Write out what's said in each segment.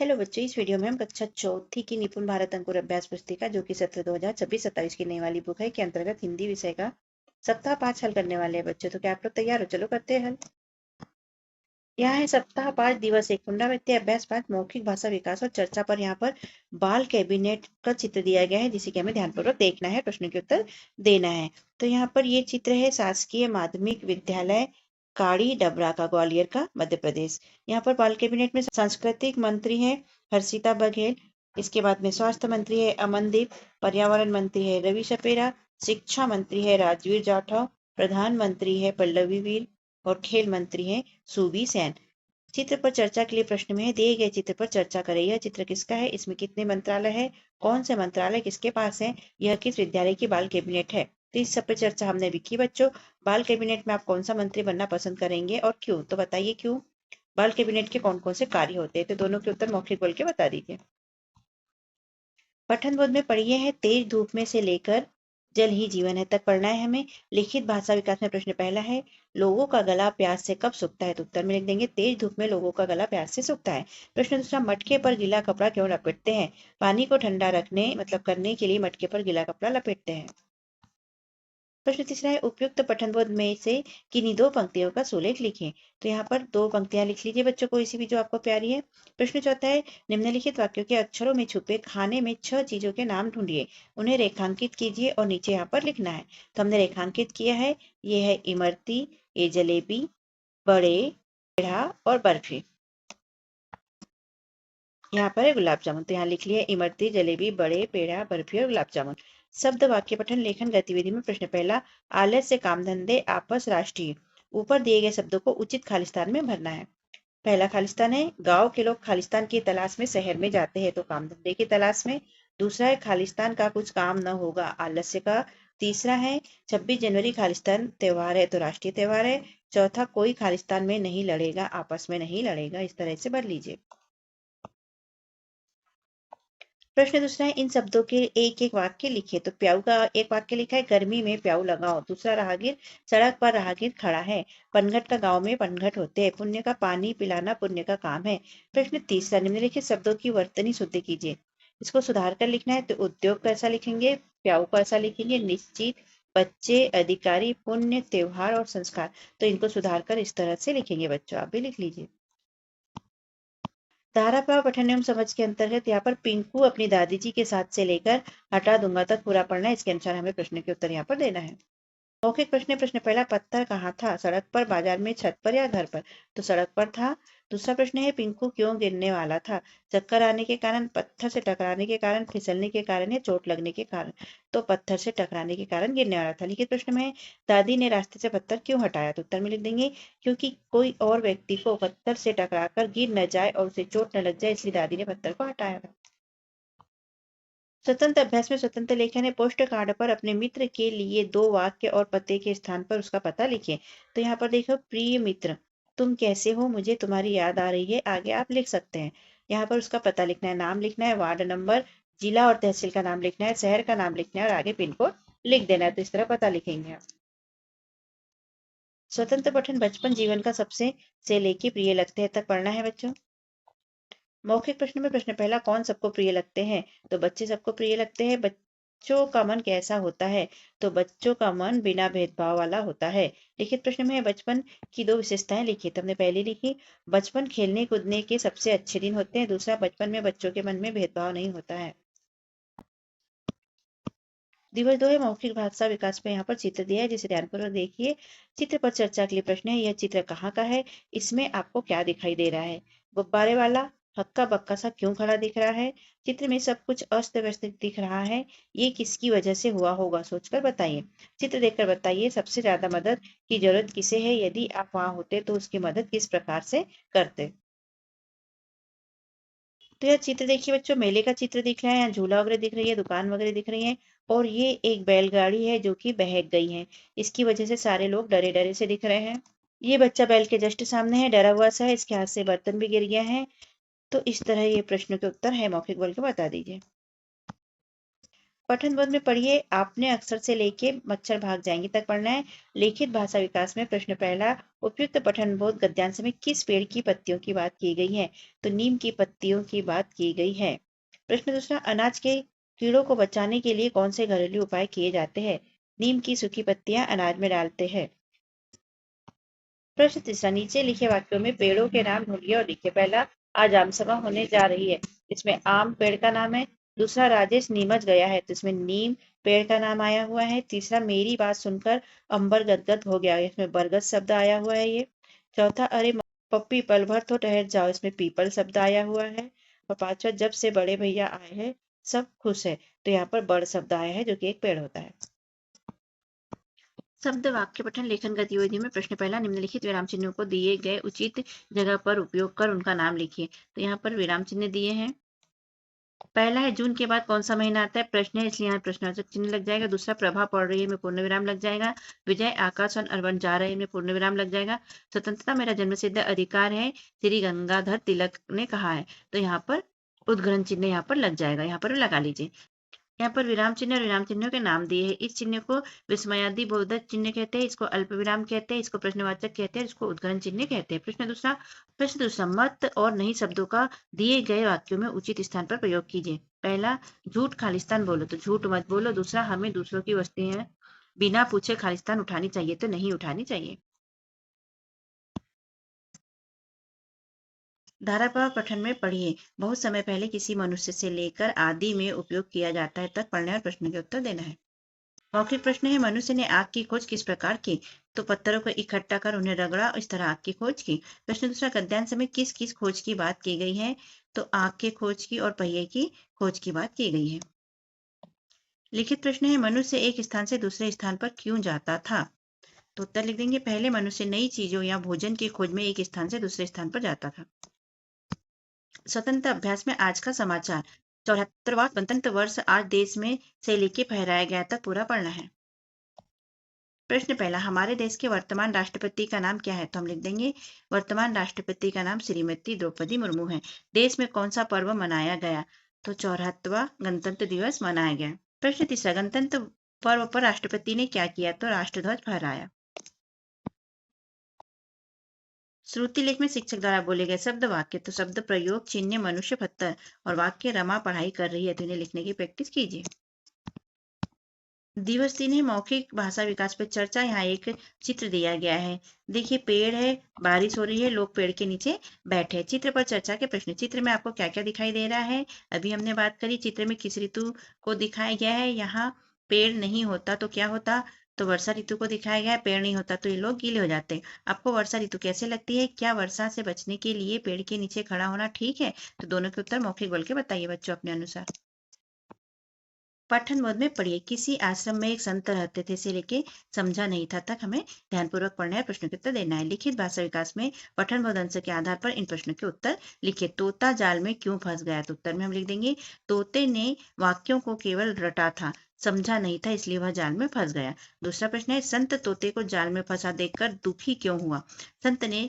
Hello बच्चों, इस video में हम कक्षा चौथी की निपुण भारत अंकुर अभ्यास पुस्तिका जो कि सत्र 2026-27 की नई वाली बुक है के अंतर्गत हिंदी विषय का सप्ताह 5 हल करने वाले हैं बच्चों। तो क्या आप लोग तैयार हो? चलो करते हैं हल। यहाँ है सप्ताह 5 दिवस 1 पुनरावृत्ति अभ्यास 5 मौखिक भाषा विकास और चर्चा पर। यहाँ पर बाल कैबिनेट का चित्र दिया गया है जिसे कि हमें ध्यानपूर्वक देखना है, प्रश्नों के उत्तर देना है। तो यहाँ पर ये चित्र है शासकीय माध्यमिक विद्यालय काड़ी डबरा का, ग्वालियर का, मध्य प्रदेश। यहाँ पर बाल कैबिनेट में सांस्कृतिक मंत्री है हर्षिता बघेल, इसके बाद में स्वास्थ्य मंत्री है अमनदीप, पर्यावरण मंत्री है रवि सपेरा, शिक्षा मंत्री है राजवीर जाठव, प्रधानमंत्री है पल्लवी वीर और खेल मंत्री है सूबी सेन। चित्र पर चर्चा के लिए प्रश्न में है दिए गए चित्र पर चर्चा करें। यह चित्र किसका है? इसमें कितने मंत्रालय है? कौन से मंत्रालय किसके पास है? यह किस विद्यालय की बाल कैबिनेट है? तो इस सब पर चर्चा हमने भी की बच्चों। बाल कैबिनेट में आप कौन सा मंत्री बनना पसंद करेंगे और क्यों? तो बताइए क्यों। बाल कैबिनेट के कौन कौन से कार्य होते हैं? तो दोनों के उत्तर मौखिक बोल के बता दीजिए। पठन बोध में पढ़िए है तेज धूप में से लेकर जल ही जीवन है तक पढ़ना है हमें। लिखित भाषा विकास में प्रश्न पहला है लोगों का गला प्यास से कब सूखता है? तो उत्तर में लिख देंगे तेज धूप में लोगों का गला प्यास से सूखता है। प्रश्न दूसरा मटके पर गीला कपड़ा क्यों लपेटते हैं? पानी को ठंडा रखने करने के लिए मटके पर गीला कपड़ा लपेटते हैं। प्रश्न तीसरा है उपयुक्त पठनबोध में से किन्हीं दो पंक्तियों का सुलेख लिखें। तो यहाँ पर दो पंक्तियां लिख लीजिए बच्चों, कोई सी भी जो आपको प्यारी है। प्रश्न चौथा है निम्नलिखित वाक्यों के अक्षरों में छुपे खाने में 6 चीजों के नाम ढूंढिए, उन्हें रेखांकित कीजिए और नीचे यहाँ पर लिखना है। तो हमने रेखांकित किया है, ये है इमरती, ये जलेबी, बड़े, पेड़ा और बर्फी। यहाँ पर है गुलाब जामुन, तो यहाँ लिख लिया इमरती, जलेबी, बड़े, पेड़ा, बर्फी और गुलाब जामुन। शब्द वाक्य पठन लेखन गतिविधि में प्रश्न पहला आलस्य काम धंधे आपस राष्ट्रीय। ऊपर दिए गए शब्दों को उचित खालिस्तान में भरना है। पहला खालिस्तान है गांव के लोग खालिस्तान की तलाश में शहर में जाते हैं तो काम धंधे की तलाश में। दूसरा है खालिस्तान का कुछ काम न होगा, आलस्य का। तीसरा है 26 जनवरी खालिस्तान त्योहार है तो राष्ट्रीय त्योहार है। चौथा कोई खालिस्तान में नहीं लड़ेगा, आपस में नहीं लड़ेगा। इस तरह से भर लीजिए। प्रश्न दूसरा है इन शब्दों के एक एक वाक्य लिखिए। तो प्याऊ का एक वाक्य लिखा है गर्मी में प्याऊ लगाओ। दूसरा राहगीर सड़क पर राहगीर खड़ा है। पनघट का गांव में पनघट होते हैं। पुण्य का पानी पिलाना पुण्य का काम है। प्रश्न तीसरा निम्नलिखित शब्दों की वर्तनी शुद्धि कीजिए। इसको सुधार कर लिखना है। तो उद्योग कैसा लिखेंगे, प्याऊ को ऐसा लिखेंगे, निश्चित, बच्चे, अधिकारी, पुण्य, त्योहार और संस्कार। तो इनको सुधार कर इस तरह से लिखेंगे बच्चों, आप भी लिख लीजिए। धारा प्रवाह पठन एवं समझ के अंतर्गत यहाँ पर पिंकू अपनी दादी जी के साथ से लेकर हटा दूंगा तक पूरा पढ़ना है। इसके अनुसार हमें प्रश्न के उत्तर यहाँ पर देना है। मौखिक प्रश्न प्रश्न पहला पत्थर कहाँ था? सड़क पर, बाजार में, छत पर या घर पर? तो सड़क पर था। दूसरा प्रश्न है पिंकू क्यों गिरने वाला था? चक्कर आने के कारण, पत्थर से टकराने के कारण, फिसलने के कारण या चोट लगने के कारण? तो पत्थर से टकराने के कारण गिरने वाला था। लिखित प्रश्न में दादी ने रास्ते से पत्थर क्यों हटाया? तो उत्तर में लिख देंगे क्योंकि कोई और व्यक्ति को पत्थर से टकराकर गिर न जाए और उसे चोट न लग जाए, इसलिए दादी ने पत्थर को हटाया था। स्वतंत्र अभ्यास में स्वतंत्र लेखन है। पोस्ट कार्ड पर अपने मित्र के लिए 2 वाक्य और पते के स्थान पर उसका पता लिखें। तो यहाँ पर देखो प्रिय मित्र, तुम कैसे हो? मुझे तुम्हारी याद आ रही है। आगे आप लिख सकते हैं। यहाँ पर उसका पता लिखना है, नाम लिखना है, वार्ड नंबर, जिला और तहसील का नाम लिखना है, शहर का नाम लिखना है और आगे पिन कोड लिख देना है। तो इस तरह पता लिखेंगे आप। स्वतंत्र पठन बचपन जीवन का सबसे से लेके प्रिय लगते हैं तक पढ़ना है बच्चों। मौखिक प्रश्न में प्रश्न पहला कौन सबको प्रिय लगते हैं? तो बच्चे सबको प्रिय लगते हैं। बच्चों का मन कैसा होता है? तो बच्चों का मन बिना भेदभाव वाला होता है। लिखित प्रश्न में बचपन की 2 विशेषताएं लिखी। तो हमने पहली लिखी बचपन खेलने कूदने के सबसे अच्छे दिन होते हैं। दूसरा बचपन में बच्चों के मन में भेदभाव नहीं होता है। दिवस 2 है मौखिक भाषा विकास पे। यहाँ पर चित्र दिया है जिसे ध्यानपूर्वक देखिए। चित्र पर चर्चा के लिए प्रश्न है यह चित्र कहाँ का है? इसमें आपको क्या दिखाई दे रहा है? गुब्बारे वाला हक्का बक्का सा क्यों खड़ा दिख रहा है? चित्र में सब कुछ अस्त व्यस्त दिख रहा है, ये किसकी वजह से हुआ होगा? सोचकर बताइए। चित्र देखकर बताइए सबसे ज्यादा मदद की जरूरत किसे है? यदि आप वहां होते तो उसकी मदद किस प्रकार से करते? तो यह चित्र देखिए बच्चों, मेले का चित्र दिख रहा है। यहाँ झूला वगैरह दिख रही है, दुकान वगैरह दिख रही है और ये एक बैलगाड़ी है जो कि बहक गई है। इसकी वजह से सारे लोग डरे डरे से दिख रहे हैं। ये बच्चा बैल के जस्ट सामने है, डरा हुआ सा है, इसके हाथ से बर्तन भी गिर गया है। तो इस तरह ये प्रश्नों के उत्तर है, मौखिक बोल के बता दीजिए। पठन बोध में पढ़िए आपने अक्षर से लेके मच्छर भाग जाएंगे तक पढ़ना है। लिखित भाषा विकास में प्रश्न पहला, उपयुक्त पठन बोध गद्यांश में किस पेड़ की पत्तियों की बात की गई है? तो नीम की पत्तियों की बात की गई है। प्रश्न दूसरा, अनाज के कीड़ों को बचाने के लिए कौन से घरेलू उपाय किए जाते हैं? नीम की सूखी पत्तियां अनाज में डालते हैं। प्रश्न तीसरा, नीचे लिखे वाक्यों में पेड़ों के नाम ढूंढिए और लिखिए। पहला, आज आम सभा होने जा रही है, इसमें आम पेड़ का नाम है। दूसरा, राजेश नीमच गया है, तो इसमें नीम पेड़ का नाम आया हुआ है। तीसरा, मेरी बात सुनकर अंबर गदगद हो गया, इसमें बरगद शब्द आया हुआ है ये। चौथा, अरे पप्पी पल भर तो ठहर जाओ, इसमें पीपल शब्द आया हुआ है। और पांचवा, जब से बड़े भैया आए हैं सब खुश है, तो यहाँ पर बड़ शब्द आया है जो कि एक पेड़ होता है। शब्द वाक्य पठन लेखन गतिविधि में प्रश्न पहला, निम्नलिखित विराम चिन्हों को दिए गए उचित जगह पर उपयोग कर उनका नाम लिखिए। तो यहाँ पर विराम चिन्ह दिए हैं। पहला है जून के बाद कौन सा महीना आता है, प्रश्न है इसलिए यहाँ प्रश्नवाचक चिन्ह लग जाएगा। दूसरा, प्रभा पड़ रही है में पूर्ण विराम लग जाएगा। विजय आकाश और अरवन जा रहे हैं में पूर्ण विराम लग जाएगा। स्वतंत्रता मेरा जन्मसिद्ध अधिकार है, श्री गंगाधर तिलक ने कहा है, तो यहाँ पर उद्ग्रहण चिन्ह यहाँ पर लग जाएगा, यहाँ पर लगा लीजिए। यहाँ पर विराम चिन्ह और विराम चिन्हों के नाम दिए हैं। इस चिन्ह को विस्मयादि बोधक चिन्ह कहते हैं, इसको अल्प विराम कहते हैं, इसको प्रश्नवाचक कहते हैं, इसको उद्ग्रहण चिन्ह कहते हैं। प्रश्न दूसरा, मत और नहीं शब्दों का दिए गए वाक्यों में उचित स्थान पर प्रयोग कीजिए। पहला, झूठ खालिस्तान बोलो, तो झूठ मत बोलो। दूसरा, हमें दूसरों की वस्तुएं बिना पूछे खालिस्तान उठानी चाहिए, तो नहीं उठानी चाहिए। धाराप्रवाह पठन में पढ़िए, बहुत समय पहले किसी मनुष्य से लेकर आदि में उपयोग किया जाता है तक पढ़ना है और प्रश्न के उत्तर देना है। मौखिक प्रश्न है, मनुष्य ने आग की खोज किस प्रकार की? तो पत्थरों को इकट्ठा कर उन्हें रगड़ा, इस तरह आग की खोज की। प्रश्न दूसरा, गद्यांश में किस किस खोज की बात की गई है? तो आग के खोज की और पहिए की खोज की बात की गई है। लिखित प्रश्न है, मनुष्य एक स्थान से दूसरे स्थान पर क्यों जाता था? तो उत्तर लिख देंगे, पहले मनुष्य नई चीजों या भोजन की खोज में एक स्थान से दूसरे स्थान पर जाता था। स्वतंत्र अभ्यास में आज का समाचार, 74वां स्वतंत्र वर्ष आज देश में से लेके फहराया गया तक पूरा पढ़ना है। प्रश्न पहला, हमारे देश के वर्तमान राष्ट्रपति का नाम क्या है? तो हम लिख देंगे, वर्तमान राष्ट्रपति का नाम श्रीमती द्रौपदी मुर्मू है। देश में कौन सा पर्व मनाया गया? तो 74वां गणतंत्र दिवस मनाया गया। प्रश्न तीसरा, गणतंत्र पर्व पर राष्ट्रपति ने क्या किया? तो राष्ट्रध्वज फहराया। श्रुति लेख में शिक्षक द्वारा बोले गए शब्द वाक्य, तो शब्द प्रयोग चिन्ह मनुष्य पत्थर और वाक्य रमा पढ़ाई कर रही है, तो इन्हें लिखने की प्रैक्टिस कीजिए। दिवस 3 है मौखिक भाषा विकास पर चर्चा। यहाँ एक चित्र दिया गया है, देखिए पेड़ है, बारिश हो रही है, लोग पेड़ के नीचे बैठे हैं। चित्र पर चर्चा के प्रश्न, चित्र में आपको क्या क्या दिखाई दे रहा है? अभी हमने बात करी, चित्र में किस ऋतु को दिखाया गया है? यहाँ पेड़ नहीं होता तो क्या होता? तो वर्षा ऋतु को दिखाया गया है। पेड़ नहीं होता तो ये लोग गीले हो जाते हैं। आपको वर्षा ऋतु कैसे लगती है? क्या वर्षा से बचने के लिए पेड़ के नीचे खड़ा होना ठीक है? तो दोनों के उत्तर मौखिक बोल के बताइए बच्चों अपने अनुसार। पठन बोध में पढ़िए, किसी आश्रम में एक संत रहते थे से लेके समझा नहीं था तक हमें ध्यानपूर्वक पढ़ना है, प्रश्नों के उत्तर देना है। लिखित भाषा विकास में पठन बोध अंश के आधार पर इन प्रश्नों के उत्तर लिखिए। तोता जाल में क्यों फंस गया? तो उत्तर में हम लिख देंगे, तोते ने वाक्यों को केवल रटा था, समझा नहीं था, इसलिए वह जाल में फंस गया। दूसरा प्रश्न है, संत तोते को जाल में फंसा देखकर दुखी क्यों हुआ? संत ने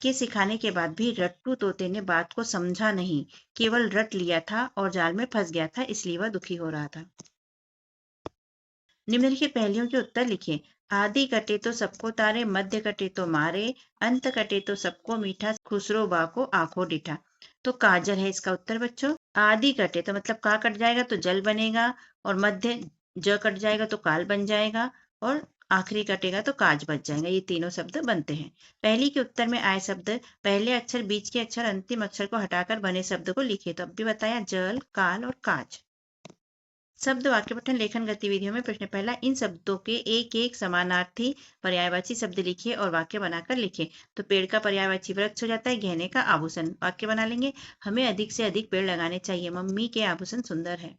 के सिखाने के बाद भी रट्टू तोते ने बात को समझा नहीं, केवल रट लिया था और जाल में फंस गया था, इसलिए वह दुखी हो रहा था। निम्नलिखित पहेलियों के उत्तर लिखिए। आदि कटे तो सबको तारे, मध्य कटे तो मारे, अंत कटे तो सबको मीठा, खुसरो बा को आंखों डिठा। तो काजल है इसका उत्तर बच्चों। आदि कटे तो मतलब का कट जाएगा तो जल बनेगा, और मध्य ज कट जाएगा तो काल बन जाएगा, और आखिरी कटेगा तो काज बच जाएगा। ये तीनों शब्द बनते हैं। पहली के उत्तर में आए शब्द, पहले अक्षर, बीच के अक्षर, अंतिम अक्षर को हटाकर बने शब्द को लिखिए। तो अब भी बताया, जल, काल और काज। शब्द वाक्य पठन लेखन गतिविधियों में प्रश्न पहला, इन शब्दों के एक एक समानार्थी पर्यायवाची शब्द लिखिए और वाक्य बनाकर लिखिए। तो पेड़ का पर्यायवाची वृक्ष हो जाता है, गहने का आभूषण। वाक्य बना लेंगे, हमें अधिक से अधिक पेड़ लगाने चाहिए, मम्मी के आभूषण सुंदर है।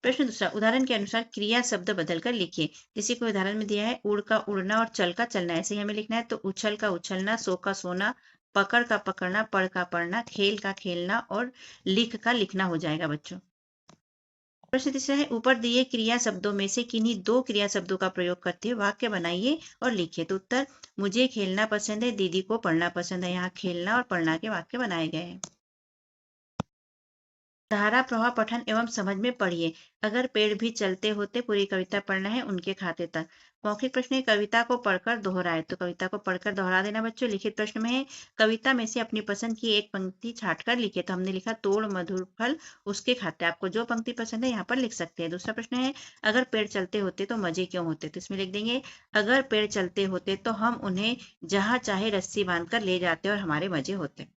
प्रश्न दूसरा, उदाहरण के अनुसार क्रिया शब्द बदलकर लिखिए। जैसे कोई उदाहरण में दिया है, उड़ का उड़ना और चल का चलना, ऐसे ही हमें लिखना है। तो उछल का उछलना, सो का सोना, पकड़ का पकड़ना, पढ़ का पढ़ना, खेल का खेलना और लिख का लिखना हो जाएगा बच्चों। प्रश्न तीसरा है, ऊपर दिए क्रिया शब्दों में से किन्हीं दो क्रिया शब्दों का प्रयोग करते हुए वाक्य बनाइए और लिखिए। तो उत्तर, मुझे खेलना पसंद है, दीदी को पढ़ना पसंद है। यहाँ खेलना और पढ़ना के वाक्य बनाए गए हैं। धारा प्रवाह पठन एवं समझ में पढ़िए। अगर पेड़ भी चलते होते पूरी कविता पढ़ना है उनके खाते तक। मौखिक प्रश्न है कविता को पढ़कर दोहराए, तो कविता को पढ़कर दोहरा देना बच्चों। लिखित प्रश्न में है कविता में से अपनी पसंद की एक पंक्ति छांटकर लिखे, तो हमने लिखा तोड़ मधुर फल उसके खाते। आपको जो पंक्ति पसंद है यहाँ पर लिख सकते हैं। दूसरा प्रश्न है अगर पेड़ चलते होते तो मजे क्यों होते, तो इसमें लिख देंगे अगर पेड़ चलते होते तो हम उन्हें जहां चाहे रस्सी बांधकर ले जाते और हमारे मजे होते।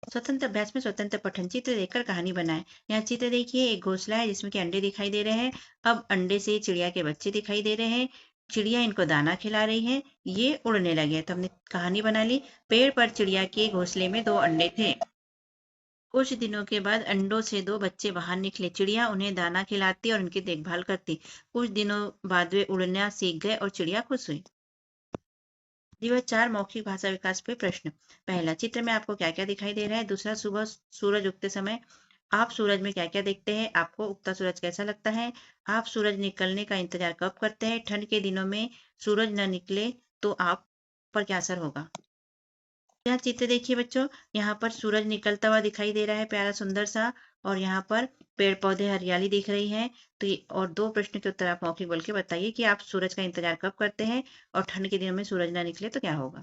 स्वतंत्र अभ्यास में स्वतंत्र पठन। चित्र देखकर कहानी बनाएं। यहाँ चित्र देखिए, एक घोंसला है जिसमें कि अंडे दिखाई दे रहे हैं। अब अंडे से चिड़िया के बच्चे दिखाई दे रहे हैं। चिड़िया इनको दाना खिला रही है, ये उड़ने लगे। तो हमने कहानी बना ली। पेड़ पर चिड़िया के घोंसले में 2 अंडे थे। कुछ दिनों के बाद अंडों से 2 बच्चे बाहर निकले। चिड़िया उन्हें दाना खिलाती और उनकी देखभाल करती। कुछ दिनों बाद वे उड़ना सीख गए और चिड़िया खुश हुई। दिवस 4 मौखिक भाषा विकास पे प्रश्न। पहला, चित्र में आपको क्या क्या दिखाई दे रहा है। दूसरा, सुबह सूरज उगते समय आप सूरज में क्या क्या देखते हैं। आपको उगता सूरज कैसा लगता है। आप सूरज निकलने का इंतजार कब करते हैं। ठंड के दिनों में सूरज न निकले तो आप पर क्या असर होगा। यहाँ चित्र देखिए बच्चों, यहाँ पर सूरज निकलता हुआ दिखाई दे रहा है प्यारा सुंदर सा, और यहाँ पर पेड़ पौधे हरियाली दिख रही है। तो और 2 प्रश्न के उत्तर आप मौखिक बोल के बताइए कि आप सूरज का इंतजार कब करते हैं और ठंड के दिनों में सूरज ना निकले तो क्या होगा।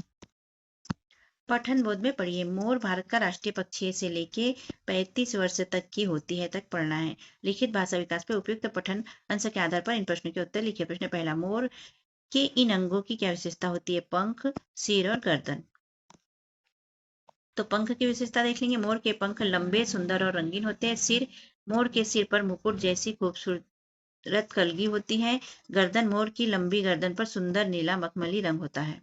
पठन बोध में पढ़िए। मोर भारत का राष्ट्रीय पक्षी है, से लेके 35 वर्ष तक की होती है तक पढ़ना है। लिखित भाषा विकास पे उपयुक्त पठन अंश के आधार पर इन प्रश्नों के उत्तर लिखिए। प्रश्न पहला, मोर के इन अंगों की क्या विशेषता होती है। पंख, सिर और गर्दन। तो पंख की विशेषता देख लेंगे। मोर के पंख लंबे, सुंदर और रंगीन होते हैं। सिर, मोर के सिर पर मुकुट जैसी खूबसूरत कलगी होती है। गर्दन, मोर की लंबी गर्दन पर सुंदर नीला मखमली रंग होता है।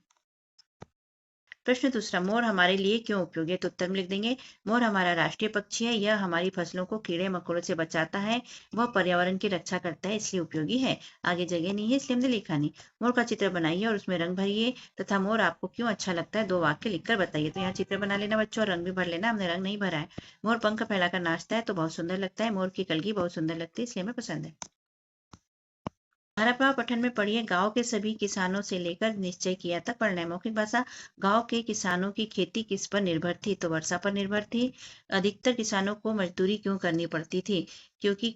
प्रश्न दूसरा, मोर हमारे लिए क्यों उपयोगी है, तो उत्तर में लिख देंगे मोर हमारा राष्ट्रीय पक्षी है, यह हमारी फसलों को कीड़े मकोड़ों से बचाता है, वह पर्यावरण की रक्षा करता है, इसलिए उपयोगी है। आगे जगह नहीं है इसलिए हमने लिखा नहीं। मोर का चित्र बनाइए और उसमें रंग भरिए तथा मोर आपको क्यों अच्छा लगता है 2 वाक्य लिखकर बताइए। तो यहाँ चित्र बना लेना बच्चों और रंग भी भर लेना, हमने रंग नहीं भरा है। मोर पंख फैलाकर नाचता है तो बहुत सुंदर लगता है। मोर की कलगी बहुत सुंदर लगती है इसलिए हमें पसंद है। धाराप्रवाह पठन में पढ़िए। गांव के सभी किसानों से लेकर निश्चय किया तक पढ़ना है। मौखिक भाषा। गांव के किसानों की खेती किस पर निर्भर थी, तो वर्षा पर निर्भर थी। अधिकतर किसानों को मजदूरी क्यों करनी पड़ती थी, क्योंकि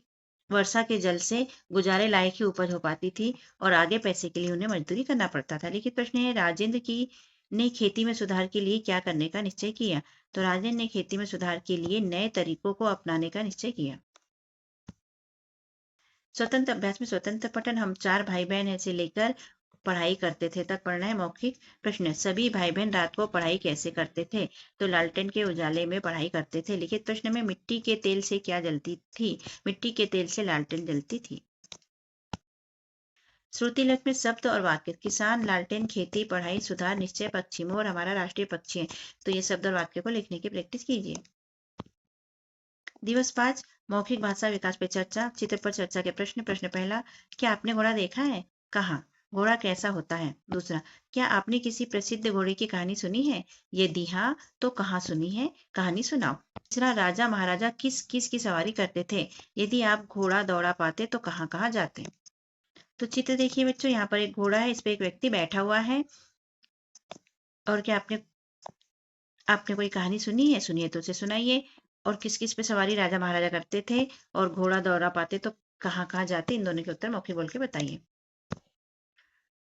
वर्षा के जल से गुजारे लायक ही उपज हो पाती थी और आगे पैसे के लिए उन्हें मजदूरी करना पड़ता था। लिखित प्रश्न है राजेंद्र की ने खेती में सुधार के लिए क्या करने का निश्चय किया, तो राजेंद्र ने खेती में सुधार के लिए नए तरीकों को अपनाने का निश्चय किया। स्वतंत्र अभ्यास में स्वतंत्र पठन। हम 4 भाई बहन ऐसे लेकर पढ़ाई करते थे तक पढ़ना है। मौखिक प्रश्न, सभी भाई बहन रात को पढ़ाई कैसे करते थे, तो लालटेन के उजाले में पढ़ाई करते थे। लिखित प्रश्न में मिट्टी के तेल से क्या जलती थी, मिट्टी के तेल से लालटेन जलती थी। श्रुति लेख में शब्द और वाक्य। किसान, लालटेन, खेती, पढ़ाई, सुधार, निश्चय, पक्षी। मोर हमारा राष्ट्रीय पक्षी है, तो ये शब्द और वाक्य को लिखने की प्रैक्टिस कीजिए। दिवस 5 मौखिक भाषा विकास पे चर्चा। चित्र पर चर्चा के प्रश्न। प्रश्न पहला, क्या आपने घोड़ा देखा है, कहाँ, घोड़ा कैसा होता है। दूसरा, क्या आपने किसी प्रसिद्ध घोड़े की कहानी सुनी है, यदि हाँ तो कहाँ सुनी है, कहानी सुनाओ। तीसरा, राजा महाराजा किस किस की सवारी करते थे, यदि आप घोड़ा दौड़ा पाते तो कहाँ कहाँ जाते। तो चित्र देखिए बच्चों, यहाँ पर एक घोड़ा है, इस पे एक व्यक्ति बैठा हुआ है। और क्या आपने आपने कोई कहानी सुनी है, सुनिए तो उसे सुनाइए। और किस किस पे सवारी राजा महाराजा करते थे और घोड़ा दौड़ा पाते तो कहाँ कहाँ जाते, इन दोनों के उत्तर मौखिक बोल के बताइए।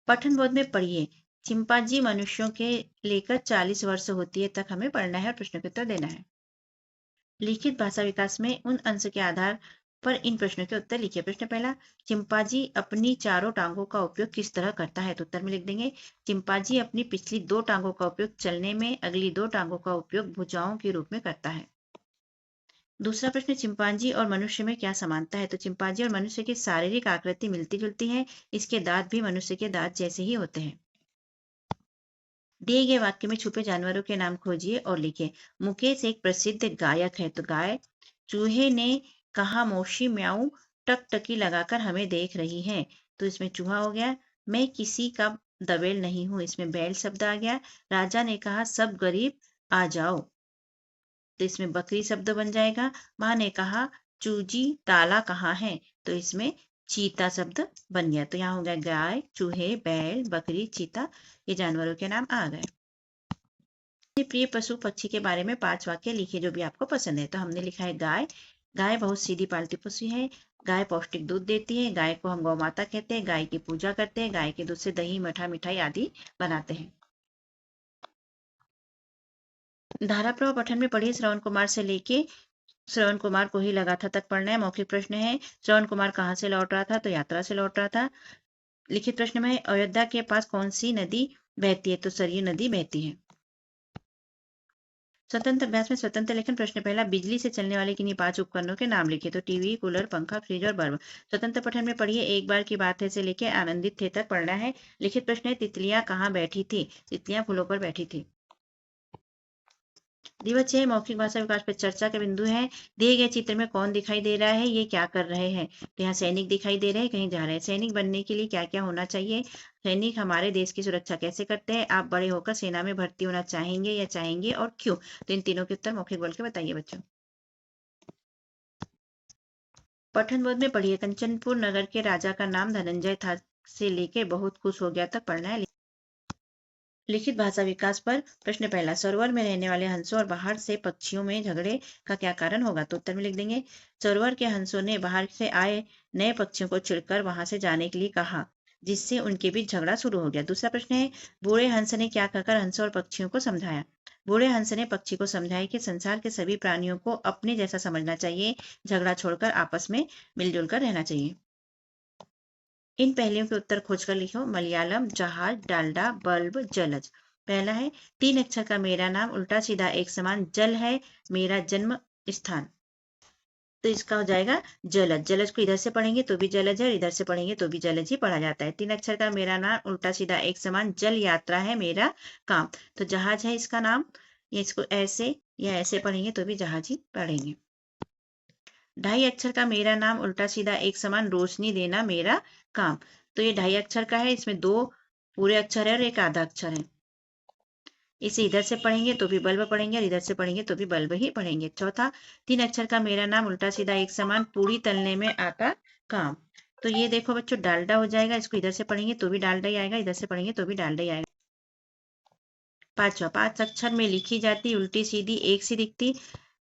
पठन बोध में पढ़िए। चिंपांजी मनुष्यों के लेकर 40 वर्ष होती है तक हमें पढ़ना है और प्रश्न के उत्तर देना है। लिखित भाषा विकास में उन अंश के आधार पर इन प्रश्नों के उत्तर लिखिए। प्रश्न पहला, चिंपांजी अपनी चारों टांगों का उपयोग किस तरह करता है, तो उत्तर में लिख देंगे चिंपांजी अपनी पिछली 2 टांगों का उपयोग चलने में, अगली 2 टांगों का उपयोग भुजाओं के रूप में करता है। दूसरा प्रश्न, चिंपांजी और मनुष्य में क्या समानता है, तो चिंपांजी और मनुष्य की शारीरिक आकृति मिलती जुलती है, इसके दांत भी मनुष्य के दांत जैसे ही होते हैं। दिए गए वाक्य में छुपे जानवरों के नाम खोजिए और लिखिए। मुकेश एक प्रसिद्ध गायक है, तो गाय। चूहे ने कहा मौसी म्याऊ टकटकी लगाकर हमें देख रही है, तो इसमें चूहा हो गया। मैं किसी का दबेल नहीं हूं, इसमें बैल शब्द आ गया। राजा ने कहा सब गरीब आ जाओ, तो इसमें बकरी शब्द बन जाएगा। माँ ने कहा चूजी ताला कहाँ है, तो इसमें चीता शब्द बन गया। तो यहाँ हो गया गाय, चूहे, बैल, बकरी, चीता, ये जानवरों के नाम आ गए। अपने प्रिय पशु पक्षी के बारे में 5 वाक्य लिखिए जो भी आपको पसंद है। तो हमने लिखा है गाय। गाय बहुत सीधी पालतू पशु है। गाय पौष्टिक दूध देती है। गाय को हम गौ माता कहते हैं। गाय की पूजा करते हैं। गाय के दूध से दही, मठा, मिठाई आदि बनाते हैं। धारा प्रवाह पठन में पढ़िए श्रवण कुमार से लेके श्रवण कुमार को ही लगा था तक पढ़ना है। मौखिक प्रश्न है, श्रवण कुमार कहाँ से लौट रहा था? तो यात्रा से लौट रहा था। लिखित प्रश्न में अयोध्या के पास कौन सी नदी बहती है? तो सरयू नदी बहती है। स्वतंत्र अभ्यास में स्वतंत्र लेखन प्रश्न पहला, बिजली से चलने वाले किन्हीं 5 उपकरणों के नाम लिखिए। तो टीवी, कूलर, पंखा, फ्रिज और बल्ब। स्वतंत्र पठन में पढ़िए एक बार की बात है से लेके आनंदित थे तक पढ़ना है। लिखित प्रश्न है, तितलियां कहाँ बैठी थी? तितलियां फूलों पर बैठी थी। दिवस 6 मौखिक भाषा विकास पर चर्चा का बिंदु है। दिए गए चित्र में कौन दिखाई दे रहा है? ये क्या कर रहे हैं? तो यहाँ सैनिक दिखाई दे रहे हैं, कहीं जा रहे हैं। सैनिक बनने के लिए क्या क्या होना चाहिए? सैनिक हमारे देश की सुरक्षा कैसे करते हैं? आप बड़े होकर सेना में भर्ती होना चाहेंगे या चाहेंगे और क्यों? तो इन तीनों के उत्तर मौखिक बोल के बताइए बच्चों। पठन बोध में पढ़िए कंचनपुर नगर के राजा का नाम धनंजय था से लेके बहुत खुश हो गया तक पढ़ना है। लिखित भाषा विकास पर प्रश्न पहला, सरोवर में रहने वाले हंसों और बाहर से पक्षियों में झगड़े का क्या कारण होगा? तो उत्तर में लिख देंगे, सरोवर के हंसों ने बाहर से आए नए पक्षियों को चिढ़कर वहां से जाने के लिए कहा, जिससे उनके बीच झगड़ा शुरू हो गया। दूसरा प्रश्न है, बूढ़े हंस ने क्या कहकर हंसों और पक्षियों को समझाया? बूढ़े हंस ने पक्षी को समझाया कि संसार के सभी प्राणियों को अपने जैसा समझना चाहिए, झगड़ा छोड़कर आपस में मिलजुल कर रहना चाहिए। इन पहलियों के उत्तर खोजकर लिखो। मलयालम, जहाज, डालडा, बल्ब, जलज। पहला है, 3 अक्षर का मेरा नाम उल्टा सीधा एक समान, जल है मेरा जन्म स्थान। तो इसका हो जाएगा जलज। जलज को इधर से पढ़ेंगे तो भी जलज है और इधर से पढ़ेंगे तो भी जलज ही पढ़ा जाता है। 3 अक्षर का मेरा नाम उल्टा सीधा एक समान, जल यात्रा है मेरा काम। तो जहाज है इसका नाम। ये इसको ऐसे या ऐसे पढ़ेंगे तो भी जहाज ही पढ़ेंगे। 2.5 अक्षर का मेरा नाम उल्टा सीधा एक समान, रोशनी देना मेरा काम। तो ये 2.5 अक्षर का है, इसमें 2 पूरे अक्षर है और एक आधा अक्षर है। इसे इधर से पढ़ेंगे तो भी बल्ब पढ़ेंगे और इधर से पढ़ेंगे तो भी बल्ब ही पढ़ेंगे। चौथा, 3 अक्षर का मेरा नाम उल्टा सीधा एक समान, पूरी तलने में आता काम। तो ये देखो बच्चों डालडा हो जाएगा, इसको इधर से पढ़ेंगे तो भी डालडा ही आएगा, इधर से पढ़ेंगे तो भी डालडा ही आएगा। 5वां, 5 अक्षर में लिखी जाती, उल्टी सीधी एक सी दिखती,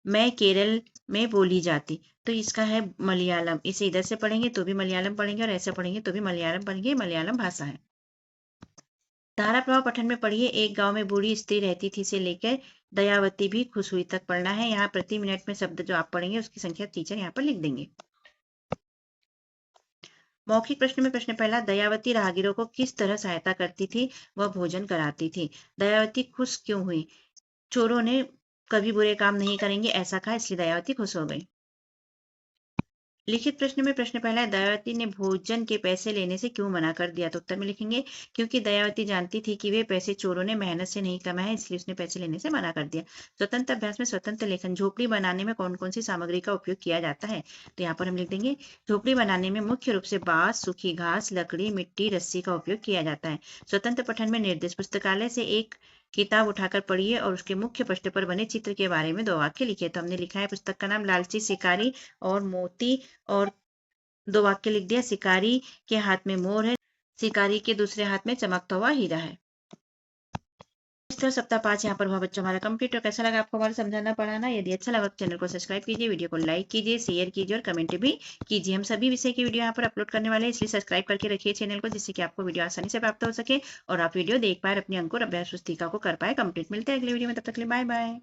मैं केरल में बोली जाती। तो इसका है मलयालम। इसे इधर से पढ़ेंगे तो भी मलयालम पढ़ेंगे और ऐसे पढ़ेंगे तो भी मलयालम पढ़ेंगे, मलयालम भाषा है। धारा प्रवाह पठन में पढ़िए एक गांव में बूढ़ी स्त्री रहती थी से लेकर दयावती भी खुश हुई तक पढ़ना है। यहाँ प्रति मिनट में शब्द जो आप पढ़ेंगे उसकी संख्या टीचर यहाँ पर लिख देंगे। मौखिक प्रश्न में प्रश्न पहला, दयावती राहगीरों को किस तरह सहायता करती थी? वह भोजन कराती थी। दयावती खुश क्यों हुई? चोरों ने कभी बुरे काम नहीं करेंगे ऐसा कहा, इसलिए दयावती खुश हो गई। लिखित प्रश्न में प्रश्न पहला है, दयावती ने भोजन के पैसे लेने से क्यों मना कर दिया? तो उत्तर में लिखेंगे, क्योंकि दयावती जानती थी कि वे पैसे चोरों ने मेहनत से नहीं कमाए, इसलिए उसने पैसे लेने से मना कर दिया। स्वतंत्र अभ्यास में स्वतंत्र लेखन, झोपड़ी बनाने में कौन कौन सी सामग्री का उपयोग किया जाता है? तो यहाँ पर हम लिख देंगे, झोपड़ी बनाने में मुख्य रूप से बांस, सूखी घास, लकड़ी, मिट्टी, रस्सी का उपयोग किया जाता है। स्वतंत्र पठन में निर्देश, पुस्तकालय से एक किताब उठाकर पढ़िए और उसके मुख्य पृष्ठ पर बने चित्र के बारे में 2 वाक्य लिखिए। तो हमने लिखा है पुस्तक का नाम लालची शिकारी और मोती, और 2 वाक्य लिख दिया, शिकारी के हाथ में मोर है, शिकारी के दूसरे हाथ में चमकता हुआ हीरा है। इस तरह सप्ताह 5 यहाँ पर हुआ बच्चों हमारा कंप्लीट। और कैसा लगा आपको हमारा समझाना पढ़ाना? यदि अच्छा लगा तो चैनल को सब्सक्राइब कीजिए, वीडियो को लाइक कीजिए, शेयर कीजिए और कमेंट भी कीजिए। हम सभी विषय की वीडियो यहाँ पर अपलोड करने वाले हैं, इसलिए सब्सक्राइब करके रखिए चैनल को, जिससे कि आपको वीडियो आसानी से प्राप्त हो सके और आप वीडियो देख पाए, अपनी अंकुर अभ्यास पुस्तिका को कर पाए कंप्लीट। मिलते हैं अगले वीडियो में, तब तक के लिए बाय बाय।